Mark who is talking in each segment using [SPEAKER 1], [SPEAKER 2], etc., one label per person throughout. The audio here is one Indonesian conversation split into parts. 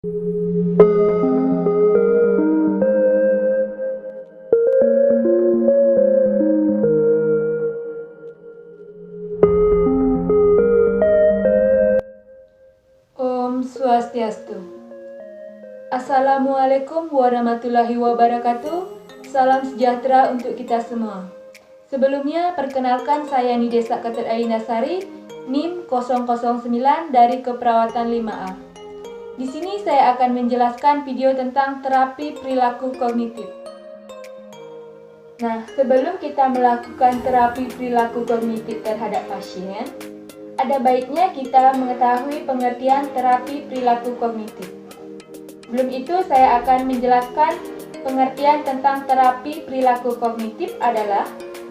[SPEAKER 1] Om Swastiastu. Assalamualaikum warahmatullahi wabarakatuh. Salam sejahtera untuk kita semua. Sebelumnya, perkenalkan saya Nidesa Ketut Ainasari, NIM 009 dari Keperawatan 5A. Di sini saya akan menjelaskan video tentang terapi perilaku kognitif. Nah, sebelum kita melakukan terapi perilaku kognitif terhadap pasien, ada baiknya kita mengetahui pengertian terapi perilaku kognitif. Sebelum itu, saya akan menjelaskan pengertian tentang terapi perilaku kognitif adalah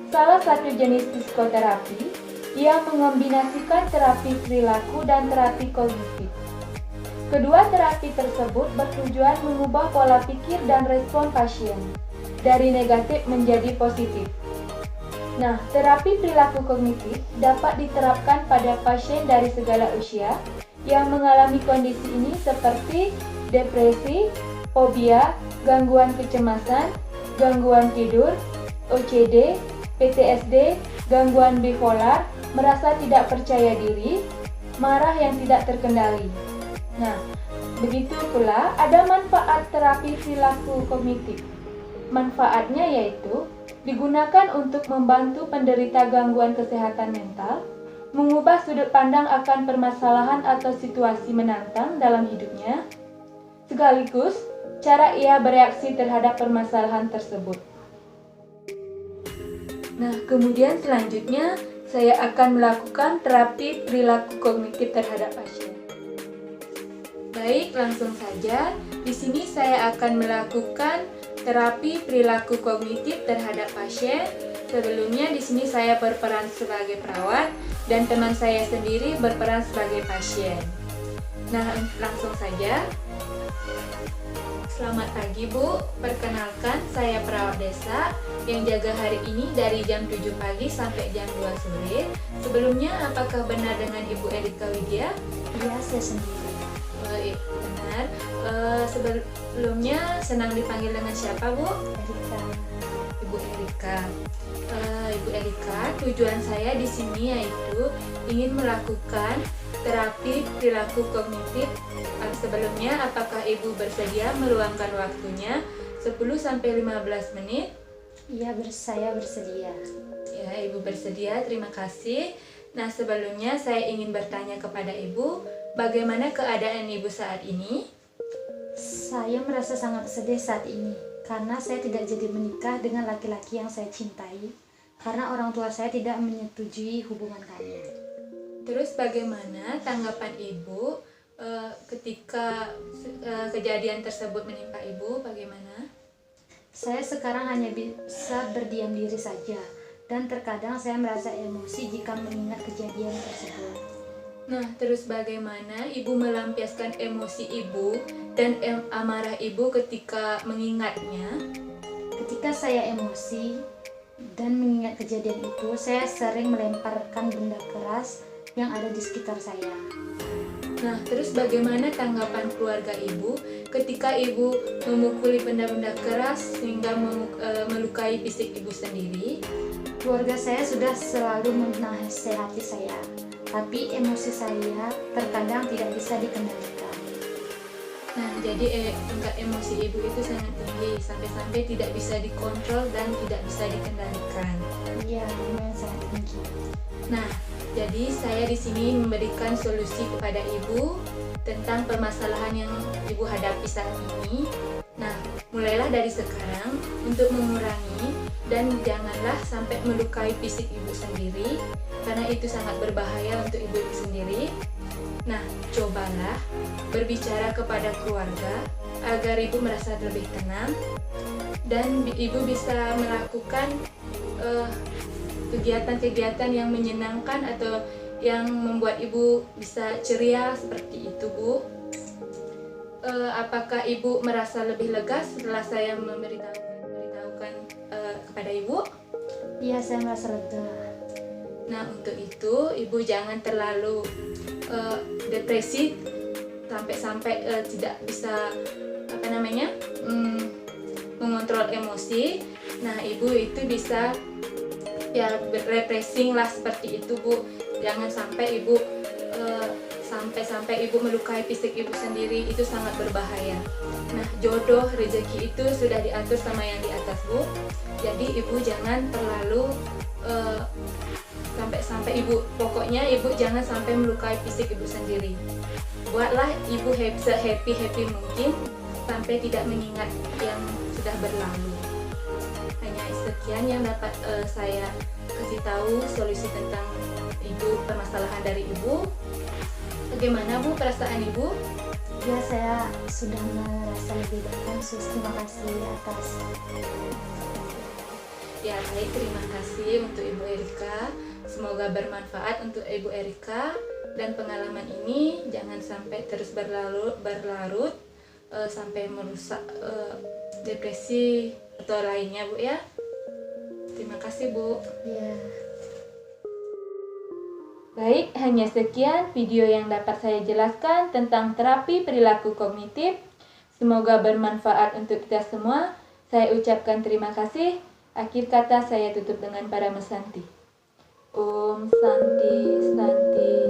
[SPEAKER 1] salah satu jenis psikoterapi yang mengombinasikan terapi perilaku dan terapi kognitif. Kedua terapi tersebut bertujuan mengubah pola pikir dan respon pasien dari negatif menjadi positif. Nah, terapi perilaku kognitif dapat diterapkan pada pasien dari segala usia yang mengalami kondisi ini seperti depresi, fobia, gangguan kecemasan, gangguan tidur, OCD, PTSD, gangguan bipolar, merasa tidak percaya diri, marah yang tidak terkendali. Nah, begitu pula ada manfaat terapi perilaku kognitif. Manfaatnya yaitu digunakan untuk membantu penderita gangguan kesehatan mental, mengubah sudut pandang akan permasalahan atau situasi menantang dalam hidupnya, sekaligus cara ia bereaksi terhadap permasalahan tersebut. Nah, kemudian selanjutnya saya akan melakukan terapi perilaku kognitif terhadap pasien. Baik, langsung saja. Di sini saya akan melakukan terapi perilaku kognitif terhadap pasien. Sebelumnya di sini saya berperan sebagai perawat dan teman saya sendiri berperan sebagai pasien. Nah, langsung saja. Selamat pagi Bu, perkenalkan saya perawat desa yang jaga hari ini dari jam 7 pagi sampai jam 2 sore. Sebelumnya, apakah benar dengan Ibu Erika Widya?
[SPEAKER 2] Iya, saya sendiri.
[SPEAKER 1] Benar. Sebelumnya senang dipanggil dengan siapa Bu?
[SPEAKER 2] Erika.
[SPEAKER 1] Ibu Erika. Ibu Erika, tujuan saya di sini yaitu ingin melakukan terapi perilaku kognitif. Sebelumnya, apakah Ibu bersedia meluangkan waktunya 10-15 menit?
[SPEAKER 2] Iya, saya bersedia.
[SPEAKER 1] Ya, Ibu bersedia, terima kasih. Nah, sebelumnya saya ingin bertanya kepada Ibu, bagaimana keadaan Ibu saat ini?
[SPEAKER 2] Saya merasa sangat sedih saat ini karena saya tidak jadi menikah dengan laki-laki yang saya cintai karena orang tua saya tidak menyetujui hubungan kami.
[SPEAKER 1] Terus bagaimana tanggapan Ibu ketika kejadian tersebut menimpa Ibu? Bagaimana?
[SPEAKER 2] Saya sekarang hanya bisa berdiam diri saja dan terkadang saya merasa emosi jika mengingat kejadian tersebut.
[SPEAKER 1] Nah, terus bagaimana Ibu melampiaskan emosi Ibu dan amarah Ibu ketika mengingatnya?
[SPEAKER 2] Ketika saya emosi dan mengingat kejadian itu, saya sering melemparkan benda keras yang ada di sekitar saya.
[SPEAKER 1] Nah, terus bagaimana tanggapan keluarga Ibu ketika Ibu memukuli benda-benda keras sehingga melukai fisik Ibu sendiri?
[SPEAKER 2] Keluarga saya sudah selalu menasehati saya, tapi emosi saya terkadang tidak bisa dikendalikan.
[SPEAKER 1] Nah, jadi tingkat emosi Ibu itu sangat tinggi, sampai-sampai tidak bisa dikontrol dan tidak bisa dikendalikan.
[SPEAKER 2] Iya, memang sangat tinggi.
[SPEAKER 1] Nah, jadi saya di sini memberikan solusi kepada Ibu tentang permasalahan yang Ibu hadapi saat ini. Nah, mulailah dari sekarang untuk mengurangi dan janganlah sampai melukai fisik Ibu sendiri karena itu sangat berbahaya untuk Ibu sendiri. Nah, cobalah berbicara kepada keluarga agar Ibu merasa lebih tenang dan Ibu bisa melakukan kegiatan-kegiatan yang menyenangkan atau yang membuat Ibu bisa ceria seperti itu, Bu. Apakah Ibu merasa lebih lega setelah saya memberitahukan kepada Ibu?
[SPEAKER 2] Iya, saya merasa lega.
[SPEAKER 1] Nah, untuk itu Ibu jangan terlalu depresi sampai tidak bisa mengontrol emosi. Nah, ibu itu bisa ya refreshing lah seperti itu, Bu. Jangan sampai ibu sampai ibu melukai fisik ibu sendiri, itu sangat berbahaya. Nah, jodoh rezeki itu sudah diatur sama yang di atas, Bu. Jadi ibu jangan terlalu sampai ibu, pokoknya ibu jangan sampai melukai fisik ibu sendiri. Buatlah ibu happy mungkin sampai tidak mengingat yang sudah berlalu. Hanya sekian yang dapat saya kasih tahu solusi tentang permasalahan dari ibu. Bagaimana, Bu, perasaan ibu?
[SPEAKER 2] Ya, saya sudah merasa lebih baik. Terima kasih atas.
[SPEAKER 1] Ya, baik, terima kasih untuk Ibu Erika. Semoga bermanfaat untuk Ibu Erika, dan pengalaman ini jangan sampai terus berlarut sampai merusak depresi atau lainnya, Bu, ya. Terima kasih, Bu.
[SPEAKER 2] Ya.
[SPEAKER 1] Baik, hanya sekian video yang dapat saya jelaskan tentang terapi perilaku kognitif. Semoga bermanfaat untuk kita semua. Saya ucapkan terima kasih. Akhir kata saya tutup dengan para mesanti. Om Santi Santi.